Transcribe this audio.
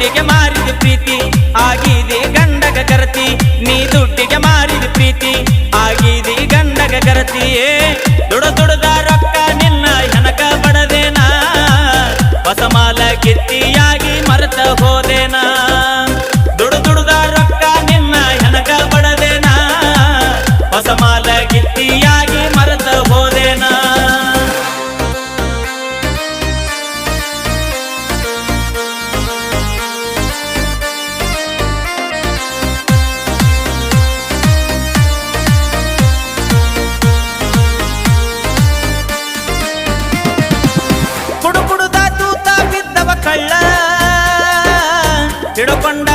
ದುಡ್ಡಿಗೆ ಮಾರಿದ ಪ್ರೀತಿ ಆಗಿದೆ ಗಂಡಗ ಗರತಿ ನೀ ದುಡ್ಡಿಗೆ ಮಾರಿದ ಪ್ರೀತಿ ಆಗಿದೆ ಗಂಡಗ ಗರತಿಯೇ ದುಡದ ರೊಕ್ಕ ನಿನ್ನ ಹೆನಕ ಬಡದೇನಾ ಹೊಸಮಾಲ ಗಿತ್ತಿಯಾಗಿ ಮರೆತ ಹೋದೇನಾ ದುಡದ ರೊಕ್ಕ ನಿನ್ನ ಹೆನಕ ಬಡದೇನಾ ಹೊಸಮಾಲ ಗಿತ್ತಿಯಾಗಿ ಮರೆತ ಹೋದೇನಾ ಕುಡುಕುಡುದ ತೂತ ಬಿದ್ದವ ಕಳ್ಳ ಹಿಡುಕೊಂಡ